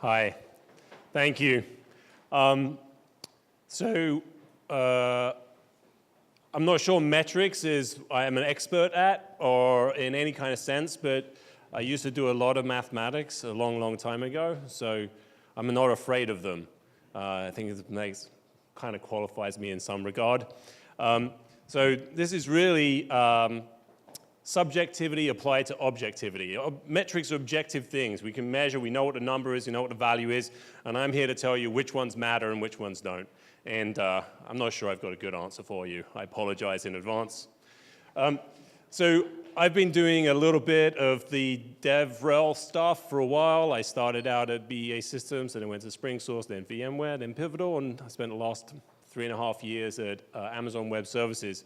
Hi, thank you. I'm not sure metrics I am an expert at or in any kind of sense, but I used to do a lot of mathematics a long, long time ago, so I'm not afraid of them. I think it kind of qualifies me in some regard. So this is really subjectivity applied to objectivity. Metrics are objective things. We can measure, we know what the number is, we know what the value is, and I'm here to tell you which ones matter and which ones don't. And I'm not sure I've got a good answer for you. I apologize in advance. So I've been doing a little bit of the DevRel stuff for a while. I started out at BEA Systems, then I went to SpringSource, then VMware, then Pivotal, and I spent the last 3.5 years at Amazon Web Services.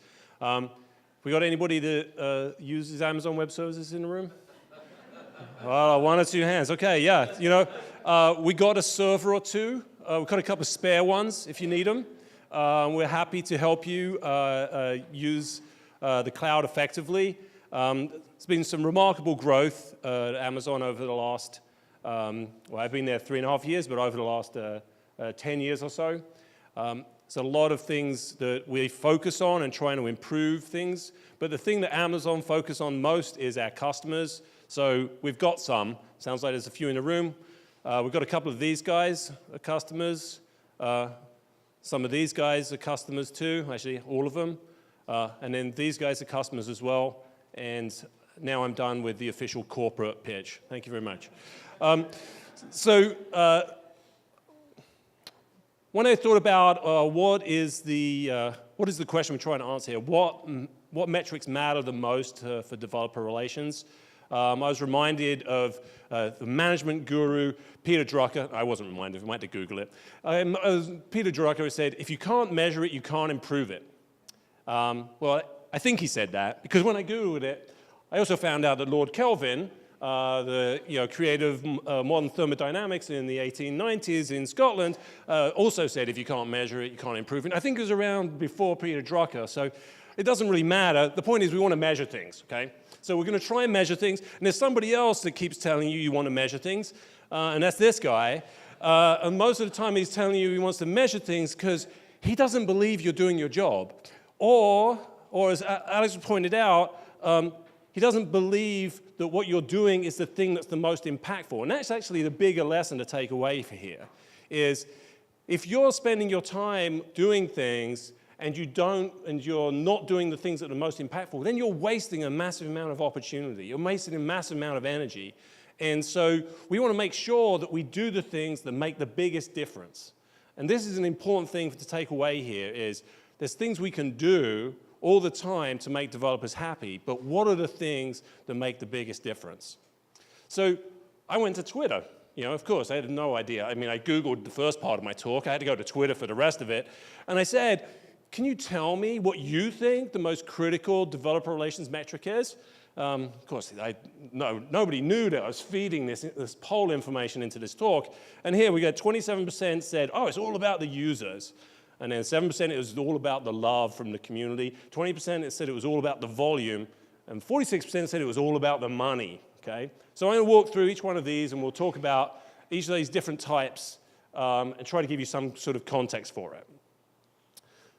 We got anybody that uses Amazon Web Services in the room? Well, 1 or 2 hands. Okay, yeah. You know, we got a server or two. We've got a couple of spare ones if you need them. We're happy to help you use the cloud effectively. There's been some remarkable growth at Amazon over the last, well, I've been there 3.5 years, but over the last 10 years or so. So a lot of things that we focus on and trying to improve things. But the thing that Amazon focus on most is our customers. So we've got some. Sounds like there's a few in the room. We've got a couple of these guys are customers. Some of these guys are customers too, actually all of them. And then these guys are customers as well. And now I'm done with the official corporate pitch. Thank you very much. When I thought about what is the question we're trying to answer here, what metrics matter the most for developer relations, I was reminded of the management guru, Peter Drucker. I wasn't reminded, I might have to Google it. Peter Drucker said, if you can't measure it, you can't improve it. Well, I think he said that, because when I Googled it, I also found out that Lord Kelvin, the creator of modern thermodynamics in the 1890s in Scotland, also said if you can't measure it, you can't improve it. And I think it was around before Peter Drucker, so it doesn't really matter. The point is we want to measure things, okay? So we're going to try and measure things, and there's somebody else that keeps telling you want to measure things, and that's this guy. And most of the time he's telling you he wants to measure things because he doesn't believe you're doing your job. Or as Alex pointed out, he doesn't believe that what you're doing is the thing that's the most impactful. And that's actually the bigger lesson to take away from here, is if you're spending your time doing things and you're not doing the things that are the most impactful, then you're wasting a massive amount of opportunity. You're wasting a massive amount of energy. And so we want to make sure that we do the things that make the biggest difference. And this is an important thing to take away here, is there's things we can do all the time to make developers happy, but what are the things that make the biggest difference? So I went to Twitter. Of course, I had no idea. I mean, I Googled the first part of my talk. I had to go to Twitter for the rest of it. And I said, can you tell me what you think the most critical developer relations metric is? Of course, nobody knew that I was feeding this poll information into this talk. And here we got 27% said, oh, it's all about the users. And then 7% it was all about the love from the community. 20% it said it was all about the volume. And 46% said it was all about the money, okay? So I'm going to walk through each one of these, and we'll talk about each of these different types and try to give you some sort of context for it.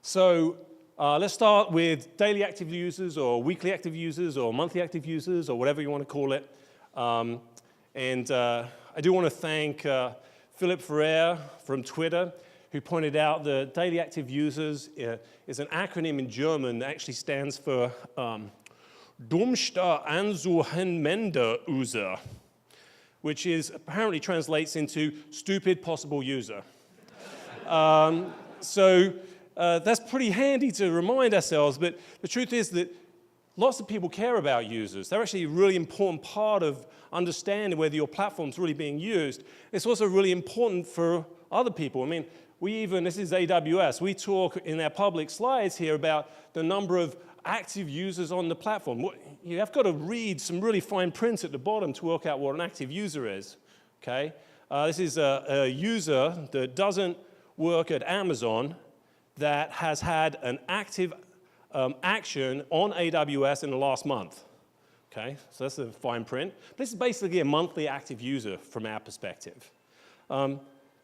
So let's start with daily active users or weekly active users or monthly active users or whatever you want to call it. I do want to thank Philip Ferrer from Twitter, who pointed out that daily active users is an acronym in German that actually stands for Dummster anzuwendender User, which apparently translates into stupid possible user. That's pretty handy to remind ourselves, but the truth is that lots of people care about users. They're actually a really important part of understanding whether your platform's really being used. It's also really important for other people. I mean, this is AWS, we talk in our public slides here about the number of active users on the platform. You have got to read some really fine print at the bottom to work out what an active user is, okay? This is a user that doesn't work at Amazon that has had an active action on AWS in the last month, okay? So that's the fine print. This is basically a monthly active user from our perspective.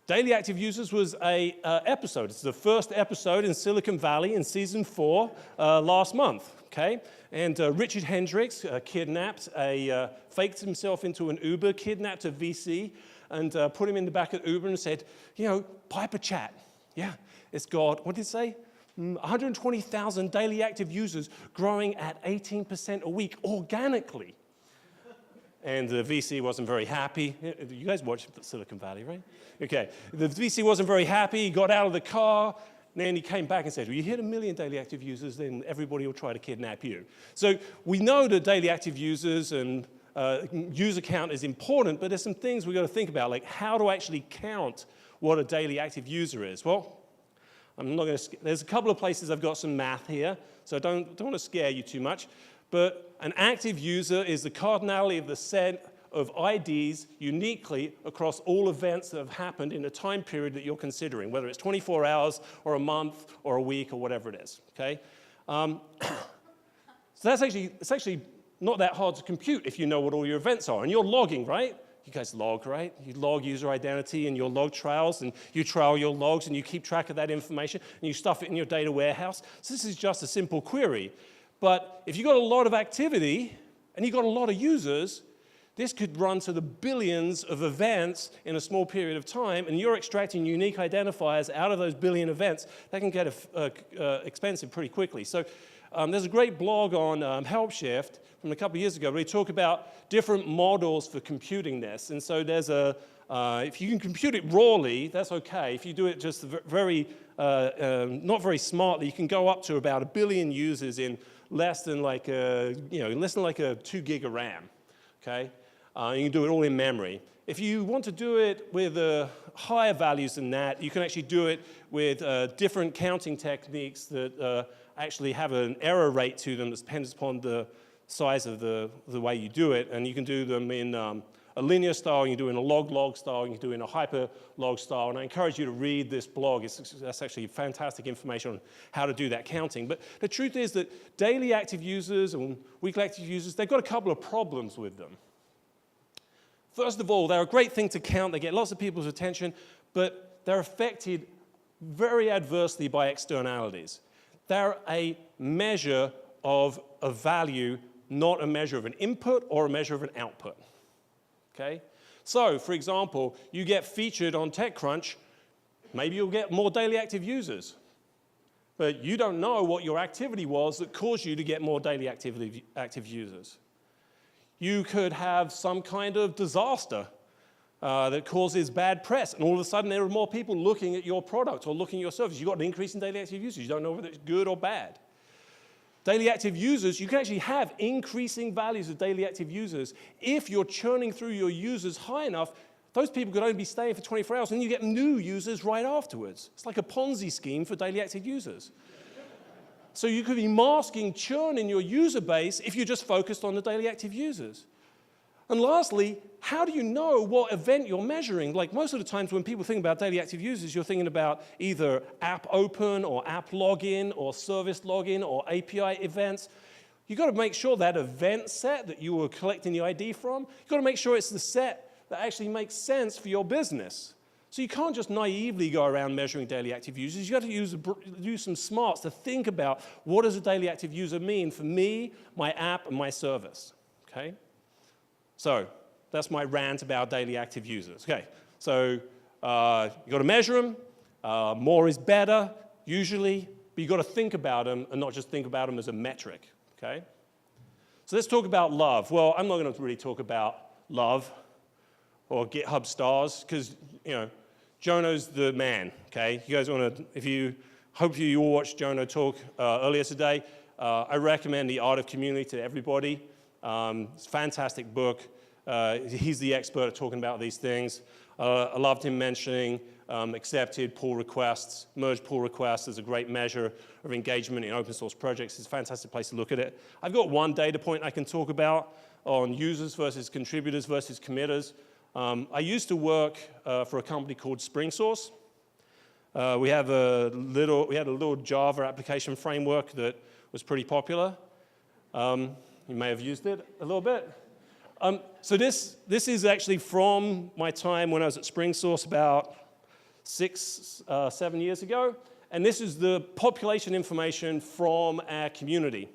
Daily active users was a episode. It's the first episode in Silicon Valley in season 4 last month, okay? And Richard Hendricks faked himself into an Uber, kidnapped a VC, and put him in the back of Uber and said, pipe a chat. Yeah, it's got, what did it say? 120,000 daily active users growing at 18% a week organically. And the VC wasn't very happy. You guys watch Silicon Valley, right? Okay. The VC wasn't very happy. He got out of the car. Then he came back and said, well, you hit 1 million daily active users, then everybody will try to kidnap you. So we know that daily active users and user count is important, but there's some things we've got to think about, like how to actually count what a daily active user is. Well, I'm not going to. There's a couple of places I've got some math here, so I don't want to scare you too much. But an active user is the cardinality of the set of IDs uniquely across all events that have happened in a time period that you're considering, whether it's 24 hours or a month or a week or whatever it is, okay? So it's actually not that hard to compute if you know what all your events are. And you're logging, right? You guys log, right? You log user identity and your log trails, and you trail your logs, and you keep track of that information, and you stuff it in your data warehouse. So this is just a simple query. But if you've got a lot of activity and you've got a lot of users, this could run to the billions of events in a small period of time, and you're extracting unique identifiers out of those billion events. That can get expensive pretty quickly. So there's a great blog on HelpShift from a couple of years ago where we talk about different models for computing this. And so there's if you can compute it rawly, that's okay. If you do it just not very smartly, you can go up to about 1 billion users in less than like a 2 gig of RAM, okay? You can do it all in memory. If you want to do it with higher values than that, you can actually do it with different counting techniques that actually have an error rate to them that depends upon the size of the way you do it. And you can do them in a linear style, you can do it in a log-log style, you can do it in a hyper-log style. And I encourage you to read this blog. That's actually fantastic information on how to do that counting. But the truth is that daily active users and weekly active users, they've got a couple of problems with them. First of all, they're a great thing to count. They get lots of people's attention, but they're affected very adversely by externalities. They're a measure of a value, not a measure of an input or a measure of an output. Okay? So, for example, you get featured on TechCrunch, maybe you'll get more daily active users. But you don't know what your activity was that caused you to get more daily active users. You could have some kind of disaster that causes bad press, and all of a sudden there are more people looking at your product or looking at your service. You've got an increase in daily active users. You don't know whether it's good or bad. Daily active users, you can actually have increasing values of daily active users. If you're churning through your users high enough, those people could only be staying for 24 hours, and you get new users right afterwards. It's like a Ponzi scheme for daily active users. So you could be masking churn in your user base if you're just focused on the daily active users. And lastly, how do you know what event you're measuring? Like most of the times when people think about daily active users, you're thinking about either app open or app login or service login or API events. You've got to make sure that event set that you were collecting the ID from, you've got to make sure it's the set that actually makes sense for your business. So you can't just naively go around measuring daily active users. You've got to use some smarts to think about what does a daily active user mean for me, my app, and my service, okay? So that's my rant about daily active users. Okay, so you've got to measure them. More is better, usually, but you've got to think about them and not just think about them as a metric, okay? So let's talk about love. Well, I'm not going to really talk about love or GitHub stars because, Jono's the man, okay? You guys want to, hopefully you all watched Jono talk earlier today. I recommend The Art of Community to everybody. It's a fantastic book. He's the expert at talking about these things. I loved him mentioning accepted pull requests, merged pull requests is a great measure of engagement in open source projects. It's a fantastic place to look at it. I've got one data point I can talk about on users versus contributors versus committers. I used to work for a company called SpringSource. We had a little Java application framework that was pretty popular. You may have used it a little bit. So this is actually from my time when I was at SpringSource about 7 years ago. And this is the population information from our community.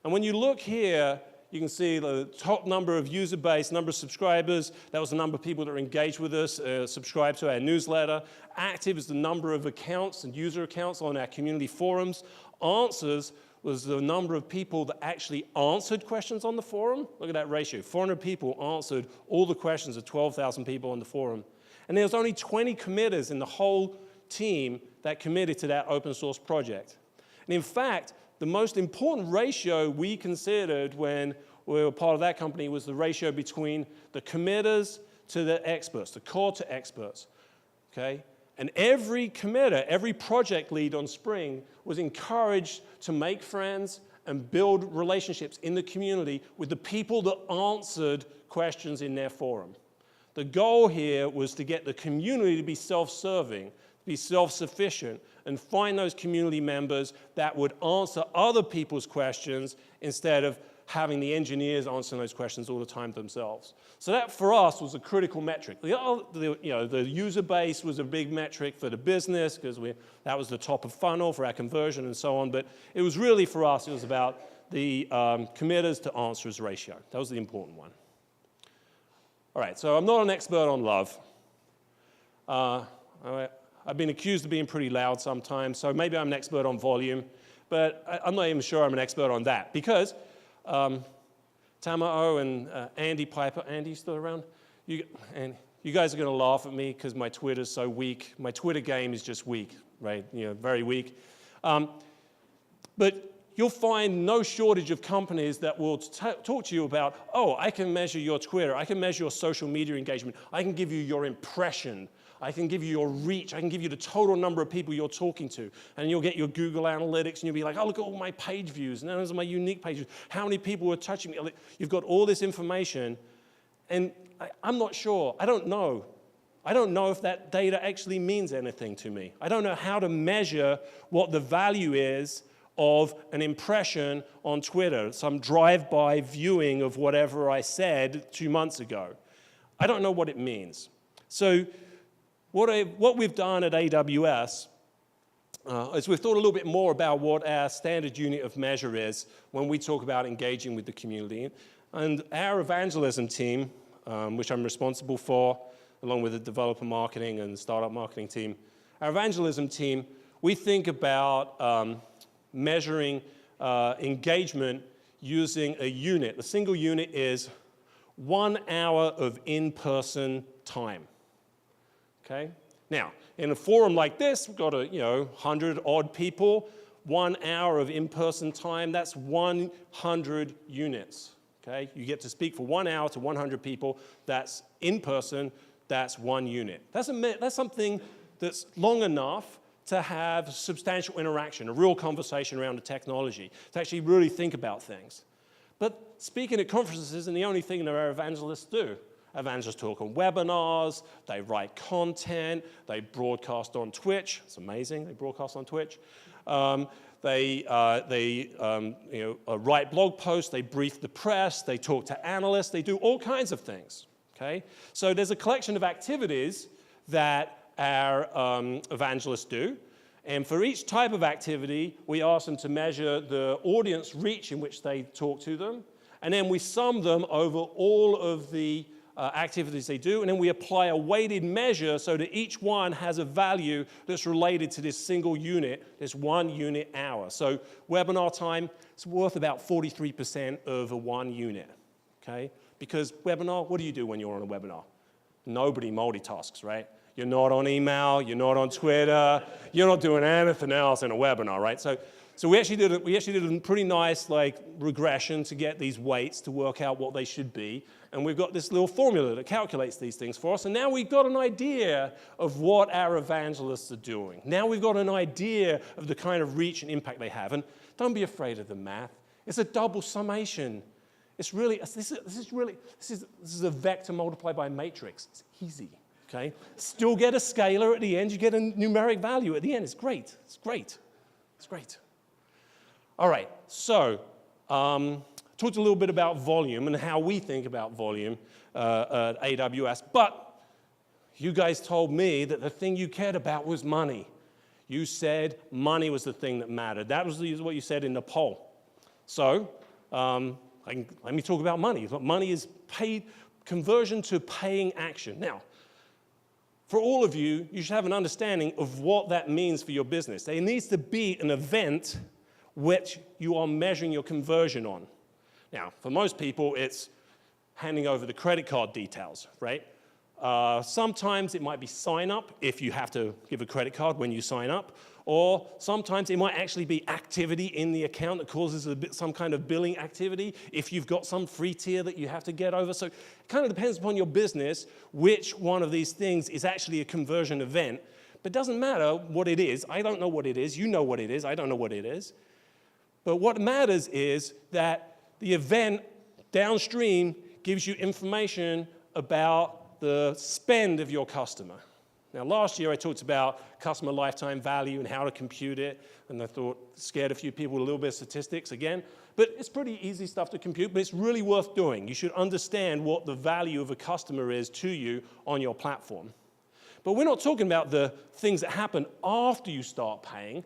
And when you look here, you can see the top number of user base, number of subscribers. That was the number of people that are engaged with us, subscribe to our newsletter. Active is the number of accounts and user accounts on our community forums. Answers was the number of people that actually answered questions on the forum. Look at that ratio. 400 people answered all the questions of 12,000 people on the forum. And there was only 20 committers in the whole team that committed to that open source project. And in fact, the most important ratio we considered when we were part of that company was the ratio between the committers to the experts, the core to experts, okay? And every committer, every project lead on Spring was encouraged to make friends and build relationships in the community with the people that answered questions in their forum. The goal here was to get the community to be self-serving, be self-sufficient, and find those community members that would answer other people's questions instead of having the engineers answering those questions all the time themselves. So that, for us, was a critical metric. The user base was a big metric for the business because that was the top of funnel for our conversion and so on. But it was really, for us, it was about the committers to answers ratio. That was the important one. All right, so I'm not an expert on love. I've been accused of being pretty loud sometimes, so maybe I'm an expert on volume, but I'm not even sure I'm an expert on that because Tamao and Andy Piper, Andy still around? You guys are going to laugh at me because my Twitter's so weak. My Twitter game is just weak, right? Very weak. But you'll find no shortage of companies that will talk to you about, oh, I can measure your Twitter, I can measure your social media engagement, I can give you your impression, I can give you your reach, I can give you the total number of people you're talking to. And you'll get your Google Analytics and you'll be like, oh, look at all my page views, and those are my unique page views. How many people are touching me? You've got all this information, and I'm not sure, I don't know. I don't know if that data actually means anything to me. I don't know how to measure what the value is of an impression on Twitter, some drive-by viewing of whatever I said 2 months ago. I don't know what it means. So what we've done at AWS is we've thought a little bit more about what our standard unit of measure is when we talk about engaging with the community. And our evangelism team, which I'm responsible for, along with the developer marketing and startup marketing team, our evangelism team, we think about measuring engagement using a unit. The single unit is 1 hour of in-person time. Okay? Now, in a forum like this, we've got 100-odd people. 1 hour of in-person time, that's 100 units. Okay? You get to speak for 1 hour to 100 people. That's in-person. That's 1 unit. That's something that's long enough to have substantial interaction, a real conversation around the technology, to actually really think about things. But speaking at conferences isn't the only thing that our evangelists do. Evangelists talk on webinars, they write content, they broadcast on Twitch. It's amazing, they broadcast on Twitch. They write blog posts, they brief the press, they talk to analysts, they do all kinds of things. Okay? So there's a collection of activities that our evangelists do. And for each type of activity, we ask them to measure the audience reach in which they talk to them. And then we sum them over all of the activities they do. And then we apply a weighted measure so that each one has a value that's related to this single unit, this 1 unit hour. So webinar time is worth about 43% of a 1 unit. Okay? Because webinar, what do you do when you're on a webinar? Nobody multitasks, right? You're not on email, you're not on Twitter, you're not doing anything else in a webinar, right? So we actually did a pretty nice regression to get these weights to work out what they should be. And we've got this little formula that calculates these things for us. And now we've got an idea of what our evangelists are doing. Now we've got an idea of the kind of reach and impact they have. And don't be afraid of the math. It's a double summation. It's really, this is a vector multiplied by a matrix. It's easy. Okay? Still get a scalar at the end. You get a numeric value at the end. It's great. It's great. It's great. All right. So talk talked a little bit about volume and how we think about volume at AWS, but you guys told me that the thing you cared about was money. You said money was the thing that mattered. That was what you said in the poll. So let me talk about money. Money is paid conversion to paying action. Now, for all of you, you should have an understanding of what that means for your business. There needs to be an event which you are measuring your conversion on. Now, for most people, it's handing over the credit card details, right? Sometimes it might be sign up if you have to give a credit card when you sign up, or sometimes it might actually be activity in the account that causes some kind of billing activity if you've got some free tier that you have to get over. So it kind of depends upon your business which one of these things is actually a conversion event. But it doesn't matter what it is. I don't know what it is. You know what it is. I don't know what it is. But what matters is that the event downstream gives you information about the spend of your customer. Now, last year I talked about customer lifetime value and how to compute it, and I thought scared a few people with a little bit of statistics again. But it's pretty easy stuff to compute, but it's really worth doing. You should understand what the value of a customer is to you on your platform. But we're not talking about the things that happen after you start paying.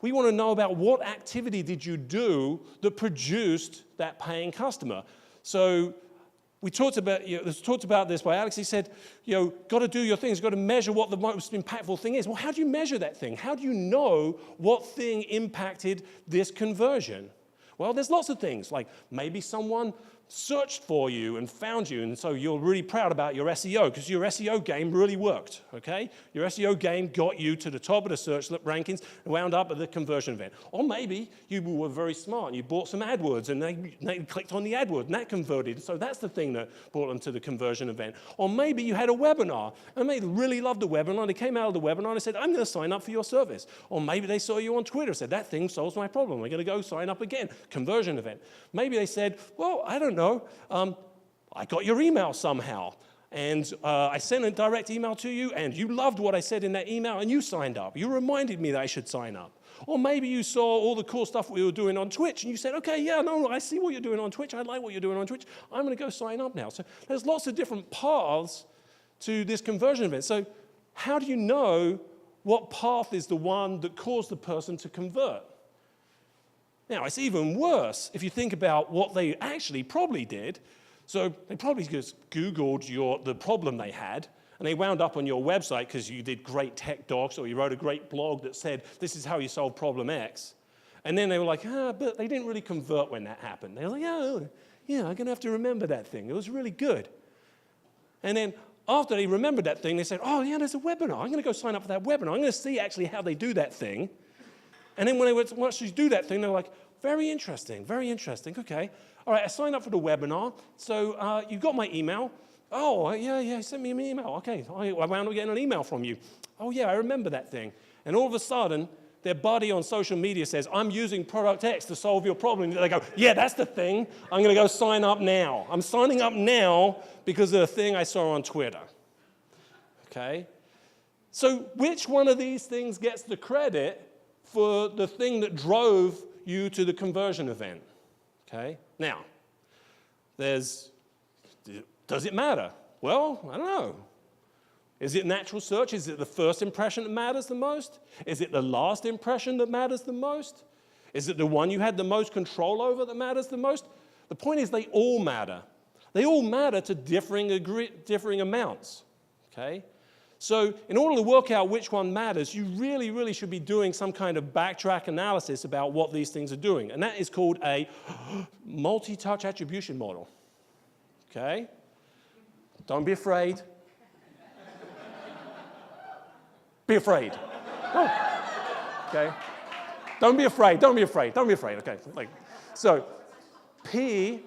We want to know about what activity did you do that produced that paying customer. So we talked about, talked about this by Alex. He said, got to do your things, got to measure what the most impactful thing is. Well, how do you measure that thing? How do you know what thing impacted this conversion? Well, there's lots of things, like maybe someone searched for you and found you, and so you're really proud about your SEO because your SEO game really worked, okay? Your SEO game got you to the top of the search rankings and wound up at the conversion event. Or maybe you were very smart and you bought some AdWords and they clicked on the AdWord and that converted, so that's the thing that brought them to the conversion event. Or maybe you had a webinar and they really loved the webinar and they came out of the webinar and they said, I'm going to sign up for your service. Or maybe they saw you on Twitter and said, that thing solves my problem, I'm going to go sign up again, conversion event. Maybe they said, well, I don't know, I got your email somehow, and I sent a direct email to you, and you loved what I said in that email, and you signed up. You reminded me that I should sign up. Or maybe you saw all the cool stuff we were doing on Twitch, and you said, okay, yeah, no, I see what you're doing on Twitch. I like what you're doing on Twitch. I'm going to go sign up now. So there's lots of different paths to this conversion event. So how do you know what path is the one that caused the person to convert? Now, it's even worse if you think about what they actually probably did. So they probably just Googled the problem they had, and they wound up on your website because you did great tech docs or you wrote a great blog that said, this is how you solve problem X. And then they were like, but they didn't really convert when that happened. They were like, yeah, I'm going to have to remember that thing. It was really good. And then after they remembered that thing, they said, oh, yeah, there's a webinar. I'm going to go sign up for that webinar. I'm going to see actually how they do that thing. And then when they watched you do that thing, they were like, very interesting, okay. All right, I signed up for the webinar, so you got my email. Oh, yeah, you sent me an email. Okay, I wound up getting an email from you. Oh, yeah, I remember that thing. And all of a sudden, their buddy on social media says, I'm using product X to solve your problem. They go, yeah, that's the thing. I'm going to go sign up now. I'm signing up now because of the thing I saw on Twitter. Okay? So which one of these things gets the credit for the thing that drove you to the conversion event? Okay? Now, does it matter? Well, I don't know. Is it natural search? Is it the first impression that matters the most? Is it the last impression that matters the most? Is it the one you had the most control over that matters the most? The point is they all matter. They all matter to differing amounts. Okay? So in order to work out which one matters, you really, really should be doing some kind of backtrack analysis about what these things are doing. And that is called a multi-touch attribution model. Okay? Don't be afraid. Be afraid. Oh. Okay? Don't be afraid. Okay? So P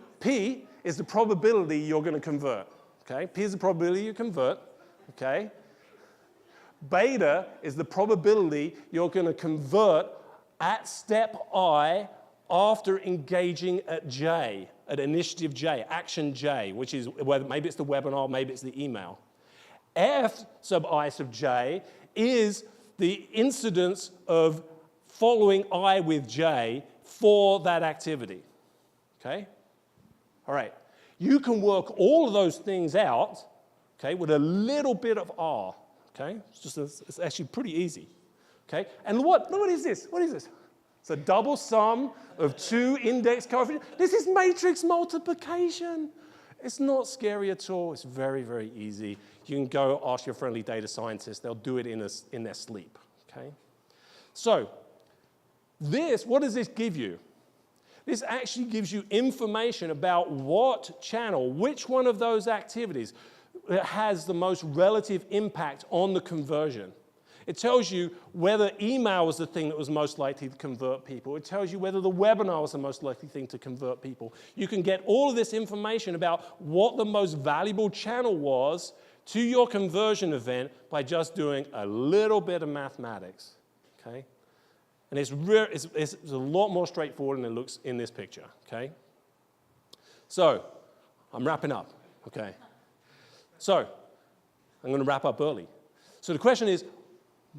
is the probability you're going to convert. Okay? P is the probability you convert. Okay? Beta is the probability you're going to convert at step I after engaging at J, at initiative J, action J, which is whether maybe it's the webinar, maybe it's the email. F sub I sub J is the incidence of following I with J for that activity. Okay? All right. You can work all of those things out, okay, with a little bit of R, okay? It's actually pretty easy, okay? And what is this? What is this? It's a double sum of two index coefficients. This is matrix multiplication. It's not scary at all. It's very, very easy. You can go ask your friendly data scientists. They'll do it in their sleep, okay? So what does this give you? This actually gives you information about what channel, which one of those activities has the most relative impact on the conversion. It tells you whether email was the thing that was most likely to convert people. It tells you whether the webinar was the most likely thing to convert people. You can get all of this information about what the most valuable channel was to your conversion event by just doing a little bit of mathematics, okay? And it's a lot more straightforward than it looks in this picture, okay? So, I'm wrapping up, okay? So, I'm going to wrap up early. So the question is,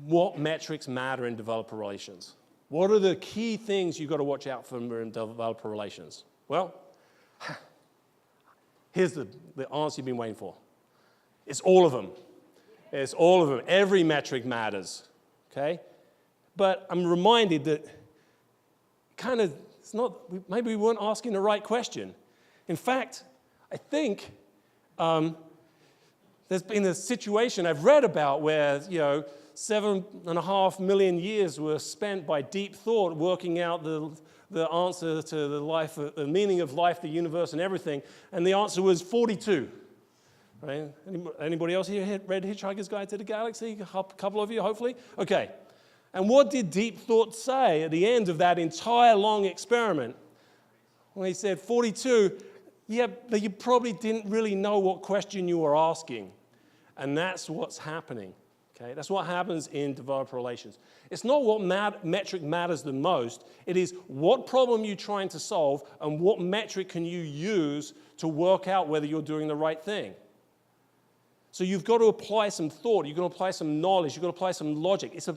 what metrics matter in developer relations? What are the key things you've got to watch out for in developer relations? Well, here's the answer you've been waiting for. It's all of them. It's all of them. Every metric matters, okay? But I'm reminded that maybe we weren't asking the right question. In fact, I think there's been a situation I've read about where, 7.5 million years were spent by deep thought working out the answer to the meaning of life, the universe, and everything, and the answer was 42. Right? Anybody else here read Hitchhiker's Guide to the Galaxy? A couple of you, hopefully? Okay. And what did deep thought say at the end of that entire long experiment? Well, he said 42, yeah, but you probably didn't really know what question you were asking. And that's what's happening, okay? That's what happens in developer relations. It's not what metric matters the most. It is what problem you're trying to solve and what metric can you use to work out whether you're doing the right thing. So you've got to apply some thought. You've got to apply some knowledge. You've got to apply some logic. It's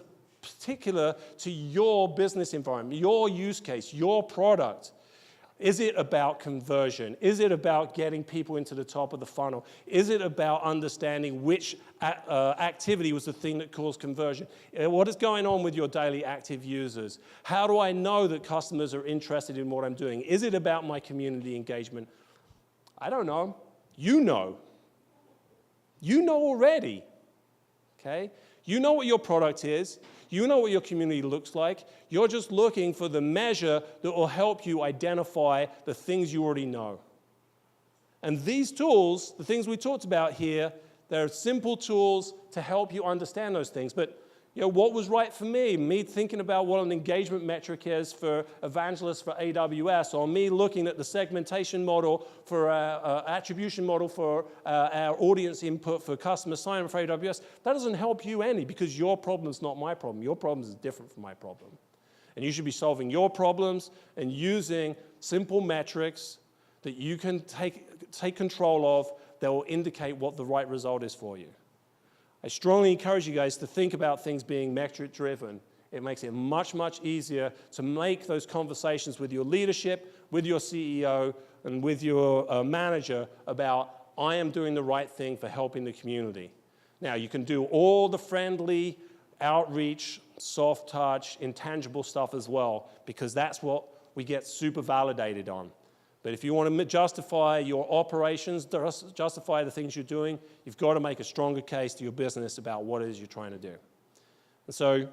particular to your business environment, your use case, your product. Is it about conversion? Is it about getting people into the top of the funnel? Is it about understanding which activity was the thing that caused conversion? What is going on with your daily active users? How do I know that customers are interested in what I'm doing? Is it about my community engagement? I don't know. You know. You know already, okay? You know what your product is. You know what your community looks like. You're just looking for the measure that will help you identify the things you already know. And these tools, the things we talked about here, they're simple tools to help you understand those things. But what was right for me thinking about what an engagement metric is for evangelists for AWS, or me looking at the segmentation model for attribution model for our audience input for customer sign-up for AWS, that doesn't help you any, because your problem is not my problem. Your problem is different from my problem. And you should be solving your problems and using simple metrics that you can take control of that will indicate what the right result is for you. I strongly encourage you guys to think about things being metric-driven. It makes it much, much easier to make those conversations with your leadership, with your CEO, and with your manager about, I am doing the right thing for helping the community. Now, you can do all the friendly outreach, soft touch, intangible stuff as well, because that's what we get super validated on. But if you want to justify your operations, justify the things you're doing, you've got to make a stronger case to your business about what it is you're trying to do. And so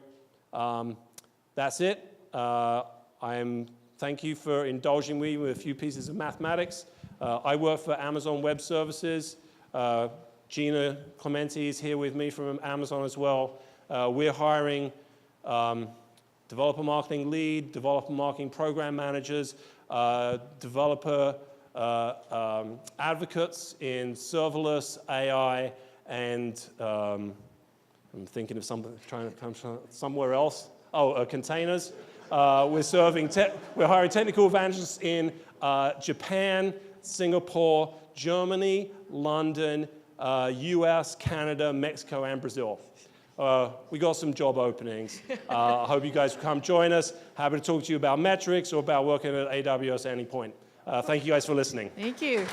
that's it. Thank you for indulging me with a few pieces of mathematics. I work for Amazon Web Services. Gina Clementi is here with me from Amazon as well. We're hiring developer marketing lead, developer marketing program managers, developer advocates in serverless AI, and I'm thinking of something, trying to come somewhere else. Containers. We're hiring technical evangelists in Japan, Singapore, Germany, London, US, Canada, Mexico, and Brazil. We got some job openings. I hope you guys will come join us. Happy to talk to you about metrics or about working at AWS at any point. Thank you guys for listening. Thank you.